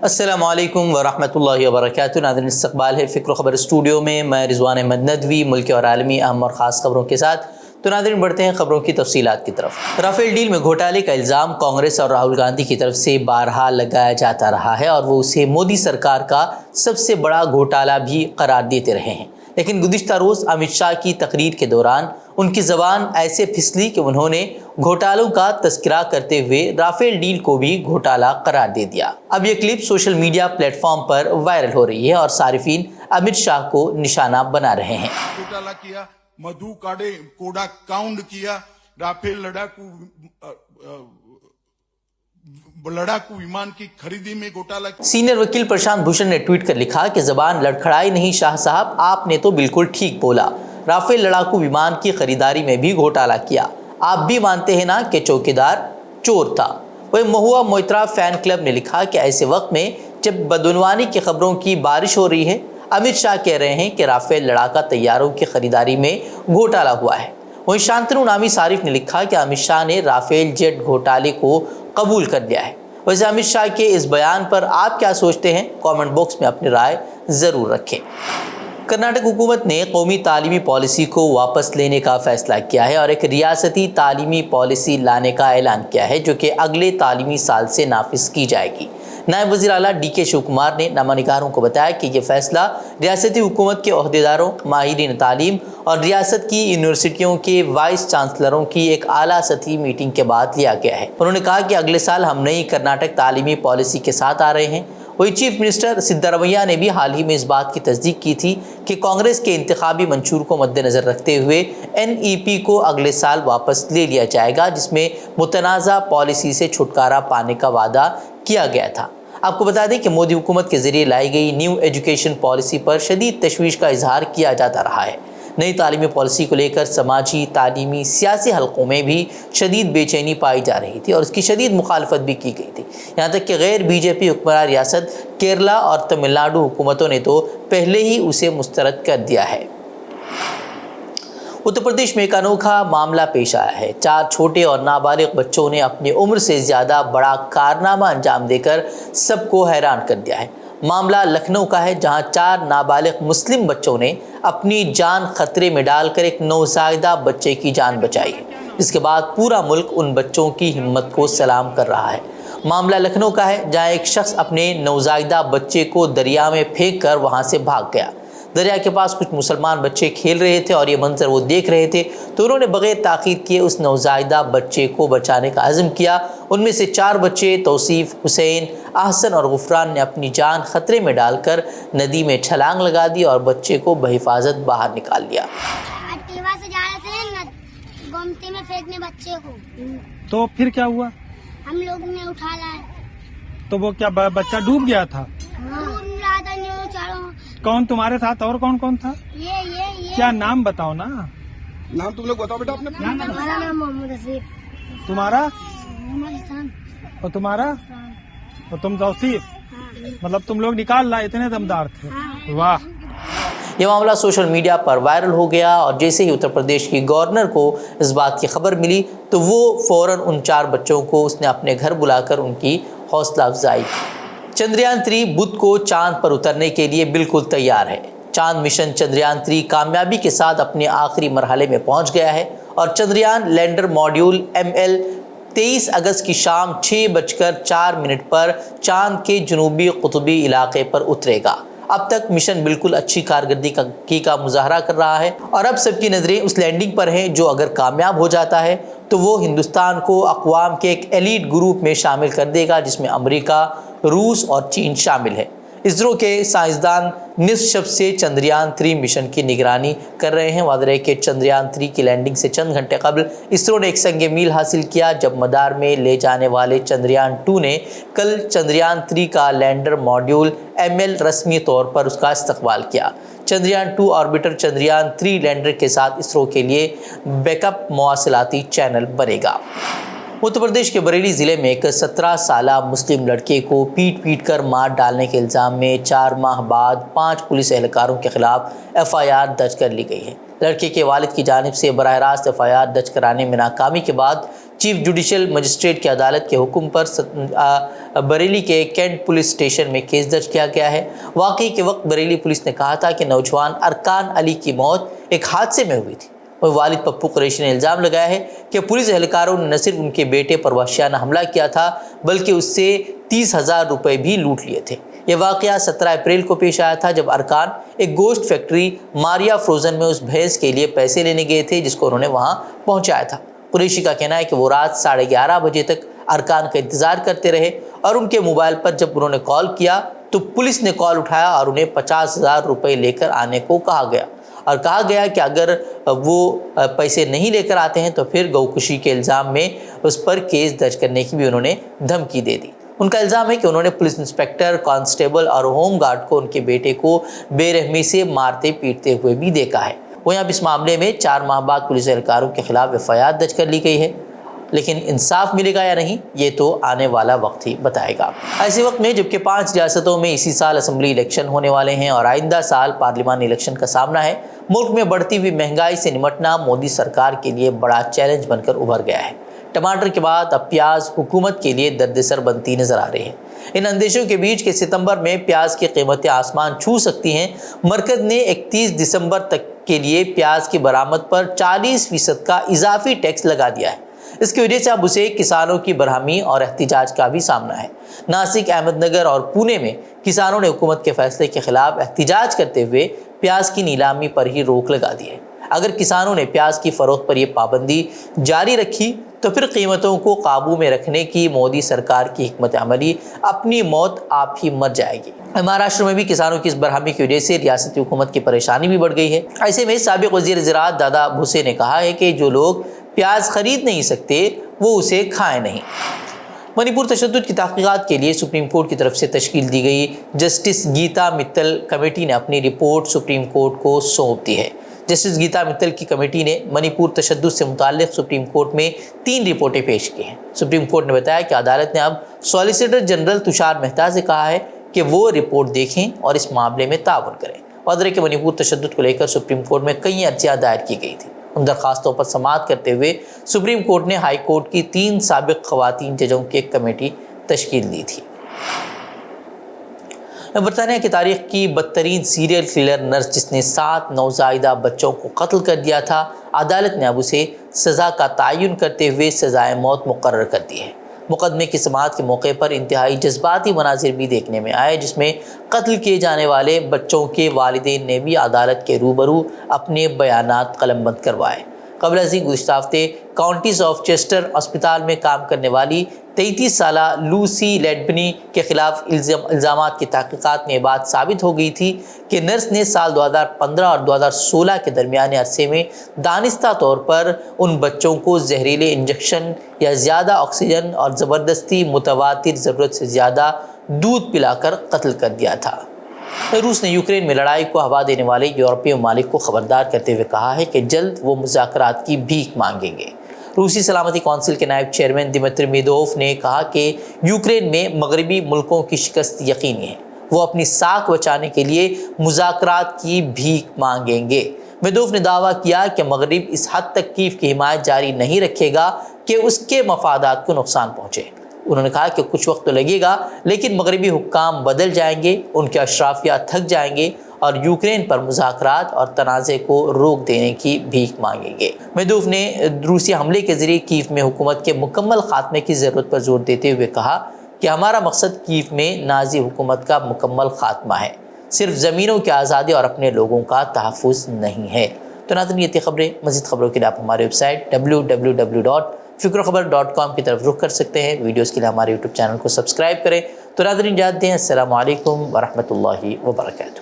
السلام علیکم ورحمۃ اللہ وبرکاتہ. ناظرین استقبال ہے فکر و خبر اسٹوڈیو میں رضوان احمد ندوی ملکی اور عالمی اہم اور خاص خبروں کے ساتھ. تو ناظرین بڑھتے ہیں خبروں کی تفصیلات کی طرف. رافیل ڈیل میں گھوٹالے کا الزام کانگریس اور راہل گاندھی کی طرف سے بارہا لگایا جاتا رہا ہے اور وہ اسے مودی سرکار کا سب سے بڑا گھوٹالہ بھی قرار دیتے رہے ہیں. لیکن گزشتہ روز امت شاہ کی تقریر کے دوران ان کی زبان ایسے پھسلی کہ انہوں نے گھوٹالوں کا تذکرہ کرتے ہوئے رافیل ڈیل کو بھی گھوٹالہ قرار دے دیا. اب یہ clip social media platform پر وائرل ہو رہی ہے اور صارفین امت شاہ کو نشانہ بنا رہے ہیں. گھوٹالہ کیا، مدھو کوڑا کاؤنٹ کیا، رافیل لڑاکو ومان کی خریدی میں گھوٹالہ کیا. سینئر وکیل پرشانت بھوشن نے ٹویٹ کر لکھا کہ زبان لڑکھڑائی نہیں شاہ صاحب، آپ نے تو بالکل ٹھیک بولا. رافیل لڑاکو ومان کی خریداری میں بھی گھوٹالہ کیا. آپ بھی مانتے ہیں نا کہ چوکیدار چور تھا. وہ مہوا موئترا فین کلب نے لکھا کہ ایسے وقت میں جب بدعنوانی کی خبروں کی بارش ہو رہی ہے، امت شاہ کہہ رہے ہیں کہ رافیل لڑاکا طیاروں کی خریداری میں گھوٹالہ ہوا ہے. وہیں شانتنو نامی صارف نے لکھا کہ امت شاہ نے رافیل جیٹ گھوٹالے کو قبول کر لیا ہے. ویسے امت شاہ کے اس بیان پر آپ کیا سوچتے ہیں؟ کامنٹ باکس میں اپنی رائے ضرور رکھیں. کرناٹک حکومت نے قومی تعلیمی پالیسی کو واپس لینے کا فیصلہ کیا ہے اور ایک ریاستی تعلیمی پالیسی لانے کا اعلان کیا ہے جو کہ اگلے تعلیمی سال سے نافذ کی جائے گی. نائب وزیر اعلیٰ ڈی کے شیو کمار نے نامہ نگاروں کو بتایا کہ یہ فیصلہ ریاستی حکومت کے عہدیداروں، ماہرین تعلیم اور ریاست کی یونیورسٹیوں کے وائس چانسلروں کی ایک اعلیٰ سطحی میٹنگ کے بعد لیا گیا ہے. انہوں نے کہا کہ اگلے سال ہم نئی کرناٹک تعلیمی پالیسی کے ساتھ آ رہے ہیں. وہی چیف منسٹر سدھارمیہ نے بھی حال ہی میں اس بات کی تصدیق کی تھی کہ کانگریس کے انتخابی منشور کو مد نظر رکھتے ہوئے NEP کو اگلے سال واپس لے لیا جائے گا جس میں متنازع پالیسی سے چھٹکارا پانے کا وعدہ کیا گیا تھا. آپ کو بتا دیں کہ مودی حکومت کے ذریعے لائی گئی نیو ایجوکیشن پالیسی پر شدید تشویش کا اظہار کیا جاتا رہا ہے. نئی تعلیمی پالیسی کو لے کر سماجی، تعلیمی، سیاسی حلقوں میں بھی شدید بے چینی پائی جا رہی تھی اور اس کی شدید مخالفت بھی کی گئی تھی. یہاں تک کہ غیر BJP حکمراں ریاست کیرلا اور تمل ناڈو حکومتوں نے تو پہلے ہی اسے مسترد کر دیا ہے. اتر پردیش میں ایک انوکھا معاملہ پیش آیا ہے. 4 چھوٹے اور نابالغ بچوں نے اپنی عمر سے زیادہ بڑا کارنامہ انجام دے کر سب کو حیران کر دیا ہے. معاملہ لکھنؤ کا ہے جہاں 4 نابالغ مسلم بچوں نے اپنی جان خطرے میں ڈال کر ایک نوزائیدہ بچے کی جان بچائی ہے، جس کے بعد پورا ملک ان بچوں کی ہمت کو سلام کر رہا ہے. معاملہ لکھنؤ کا ہے جہاں ایک شخص اپنے نوزائیدہ بچے کو دریا میں پھینک کر وہاں سے بھاگ گیا. دریا کے پاس کچھ مسلمان بچے کھیل رہے تھے اور یہ منظر وہ دیکھ رہے تھے تو انہوں نے بغیر تاخیر کیے اس نوزائیدہ بچے کو بچانے کا عزم کیا. ان میں سے 4 بچے توصیف، حسین، احسن اور غفران نے اپنی جان خطرے میں ڈال کر ندی میں چھلانگ لگا دی اور بچے کو بحفاظت باہر نکال لیا. ایکٹیوا سے جا رہے تھے گومتی میں پھینکنے بچے کو، تو پھر کیا ہوا؟ ہم لوگ نے اٹھا لائے. تو وہ کیا بچہ ڈوب گیا تھا؟ چاروں. کون تمہارے ساتھ اور کون کون تھا؟ یہ کیا نام بتاؤ نا. نام تم لوگ بتاؤ بیٹا اپنے. ہمارا نام محمد رفیق. تمہارا؟ محمد حسن. اور تمہارا؟ اور تم توصیف. مطلب تم لوگ نکال لائے، اتنے دمدار تھے. واہ. یہ معاملہ سوشل میڈیا پر وائرل ہو گیا اور جیسے ہی اتر پردیش کی گورنر کو اس بات کی خبر ملی تو وہ فوراً ان 4 بچوں کو اس نے اپنے گھر بلا کر ان کی حوصلہ افزائی کی. چندریان 3 بدھ کو چاند پر اترنے کے لیے بالکل تیار ہے. چاند مشن چندریان 3 کامیابی کے ساتھ اپنے آخری مرحلے میں پہنچ گیا ہے اور چندریان لینڈر ماڈیول ML 23 اگست کی شام 6:04 پر چاند کے جنوبی قطبی علاقے پر اترے گا. اب تک مشن بالکل اچھی کارکردگی کا مظاہرہ کر رہا ہے اور اب سب کی نظریں اس لینڈنگ پر ہیں جو اگر کامیاب ہو جاتا ہے تو وہ ہندوستان کو اقوام کے ایک ایلیٹ گروپ میں شامل کر دے گا جس میں امریکہ، روس اور چین شامل ہے. اسرو کے سائنسدان نصف شب سے چندریان 3 مشن کی نگرانی کر رہے ہیں. واضح ہے کہ چندریان 3 کی لینڈنگ سے چند گھنٹے قبل اسرو نے ایک سنگ میل حاصل کیا جب مدار میں لے جانے والے چندریان 2 نے کل چندریان 3 کا لینڈر ماڈیول ML رسمی طور پر اس کا استقبال کیا. چندریان 2 آربیٹر چندریان 3 لینڈر کے ساتھ اسرو کے لیے بیک اپ مواصلاتی چینل بنے گا. اتر پردیش کے بریلی ضلع میں ایک 17 سالہ مسلم لڑکے کو پیٹ کر مار ڈالنے کے الزام میں 4 ماہ بعد 5 پولیس اہلکاروں کے خلاف FIR درج کر لی گئی ہے. لڑکے کے والد کی جانب سے براہ راست FIR درج کرانے میں ناکامی کے بعد چیف جوڈیشل مجسٹریٹ کی عدالت کے حکم پر بریلی کے کینٹ پولیس اسٹیشن میں کیس درج کیا گیا ہے۔ واقعے کے وقت بریلی پولیس نے کہا تھا کہ نوجوان ارکان علی کی موت ایک حادثے میں ہوئی تھی۔ اور والد پپو قریشی نے الزام لگایا ہے کہ پولیس اہلکاروں نے نہ صرف ان کے بیٹے پر وحشیانہ حملہ کیا تھا بلکہ اس سے 30,000 روپے بھی لوٹ لیے تھے۔ یہ واقعہ 17 اپریل کو پیش آیا تھا جب ارکان ایک گوشت فیکٹری ماریا فروزن میں اس بھینس کے لیے پیسے لینے گئے تھے جس کو انہوں نے وہاں پہنچایا تھا۔ قریشی کا کہنا ہے کہ وہ رات 11:30 بجے تک ارکان کا انتظار کرتے رہے اور ان کے موبائل پر جب انہوں نے کال کیا تو پولیس نے کال اٹھایا اور انہیں 50,000 روپے لے کر آنے کو کہا گیا اور کہا گیا کہ اگر وہ پیسے نہیں لے کر آتے ہیں تو پھر گوکشی کے الزام میں اس پر کیس درج کرنے کی بھی انہوں نے دھمکی دے دی۔ ان کا الزام ہے کہ انہوں نے پولیس انسپیکٹر، کانسٹیبل اور ہوم گارڈ کو ان کے بیٹے کو بے رحمی سے مارتے پیٹتے ہوئے بھی دیکھا ہے۔ وہیں اب اس معاملے میں 4 ماہ بعد پولیس اہلکاروں کے خلاف FIR درج کر لی گئی ہے، لیکن انصاف ملے گا یا نہیں یہ تو آنے والا وقت ہی بتائے گا۔ ایسے وقت میں جبکہ 5 ریاستوں میں اسی سال اسمبلی الیکشن ہونے والے ہیں اور آئندہ سال پارلیمانی الیکشن کا سامنا ہے، ملک میں بڑھتی ہوئی مہنگائی سے نمٹنا مودی سرکار کے لیے بڑا چیلنج بن کر ابھر گیا ہے۔ ٹماٹر کے بعد اب پیاز حکومت کے لیے دردسر بنتی نظر آ رہی ہے۔ ان اندیشوں کے بیچ کہ ستمبر میں پیاز کی قیمتیں آسمان چھو سکتی ہیں، مرکز نے 31 دسمبر تک کے لیے پیاز کی برآمد پر 40% کا اضافی ٹیکس لگا دیا ہے۔ اس کی وجہ سے اب اسے کسانوں کی برہمی اور احتجاج کا بھی سامنا ہے۔ ناسک، احمد نگر اور پونے میں کسانوں نے حکومت کے فیصلے کے خلاف احتجاج کرتے ہوئے پیاز کی نیلامی پر ہی روک لگا دی ہے۔ اگر کسانوں نے پیاز کی فروخت پر یہ پابندی جاری رکھی تو پھر قیمتوں کو قابو میں رکھنے کی مودی سرکار کی حکمت عملی اپنی موت آپ ہی مر جائے گی۔ مہاراشٹر میں بھی کسانوں کی اس برہمی کی وجہ سے ریاستی حکومت کی پریشانی بھی بڑھ گئی ہے۔ ایسے میں سابق وزیر زراعت دادا بھوسے نے کہا ہے کہ جو لوگ پیاز خرید نہیں سکتے وہ اسے کھائیں نہیں۔ منی پور تشدد کی تحقیقات کے لیے سپریم کورٹ کی طرف سے تشکیل دی گئی جسٹس گیتا متل کمیٹی نے اپنی رپورٹ سپریم کورٹ کو سونپ دی ہے۔ جسٹس گیتا متل کی کمیٹی نے منی پور تشدد سے متعلق سپریم کورٹ میں 3 رپورٹیں پیش کی ہیں۔ سپریم کورٹ نے بتایا کہ عدالت نے اب سالیسیٹر جنرل تشار مہتا سے کہا ہے کہ وہ رپورٹ دیکھیں اور اس معاملے میں تعاون کریں۔ واضح ہے کہ منی پور تشدد کو لے کر سپریم کورٹ میں کئی عرضیات دائر کی گئی تھیں۔ ان درخواستوں پر سماعت کرتے ہوئے سپریم کورٹ نے ہائی کورٹ کی 3 سابق خواتین ججوں کی ایک کمیٹی تشکیل دی تھی۔ برطانیہ کی تاریخ کی بدترین سیریل کلر نرس جس نے 7 نوزائیدہ بچوں کو قتل کر دیا تھا، عدالت نے اب اسے سزا کا تعین کرتے ہوئے سزائے موت مقرر کر دی ہے۔ مقدمے کی سماعت کے موقع پر انتہائی جذباتی مناظر بھی دیکھنے میں آئے جس میں قتل کیے جانے والے بچوں کے والدین نے بھی عدالت کے روبرو اپنے بیانات قلم بند کروائے۔ قبل ازیں گزشتہ ہفتے کاؤنٹیز آف چیسٹر اسپتال میں کام کرنے والی 33 سالہ لوسی لیڈبنی کے خلاف الزامات کی تحقیقات میں یہ بات ثابت ہو گئی تھی کہ نرس نے سال 2015 اور 2016 کے درمیانے عرصے میں دانستہ طور پر ان بچوں کو زہریلے انجیکشن یا زیادہ آکسیجن اور زبردستی متواتر ضرورت سے زیادہ دودھ پلا کر قتل کر دیا تھا۔ روس نے یوکرین میں لڑائی کو ہوا دینے والے یورپی ممالک کو خبردار کرتے ہوئے کہا ہے کہ جلد وہ مذاکرات کی بھیک مانگیں گے۔ روسی سلامتی کونسل کے نائب چیئرمین دمتری میدوف نے کہا کہ یوکرین میں مغربی ملکوں کی شکست یقینی ہے، وہ اپنی ساکھ بچانے کے لیے مذاکرات کی بھیک مانگیں گے۔ میدوف نے دعویٰ کیا کہ مغرب اس حد تک کیف کی حمایت جاری نہیں رکھے گا کہ اس کے مفادات کو نقصان پہنچے۔ انہوں نے کہا کہ کچھ وقت تو لگے گا لیکن مغربی حکام بدل جائیں گے، ان کے اشرافیہ تھک جائیں گے اور یوکرین پر مذاکرات اور تنازع کو روک دینے کی بھیک مانگیں گے۔ میدوف نے روسی حملے کے ذریعے کیف میں حکومت کے مکمل خاتمے کی ضرورت پر زور دیتے ہوئے کہا کہ ہمارا مقصد کیف میں نازی حکومت کا مکمل خاتمہ ہے، صرف زمینوں کی آزادی اور اپنے لوگوں کا تحفظ نہیں ہے۔ تو ناظرین یہ تھی خبریں، مزید خبروں کے لیے آپ ہماری ویب سائٹ www.fikrokhbar.com کی طرف رخ کر سکتے ہیں۔ ویڈیوز کے لیے ہمارے یوٹیوب چینل کو سبسکرائب کریں۔ تو ناظرین اجازت دیں، السلام علیکم ورحمۃ اللہ وبرکاتہ۔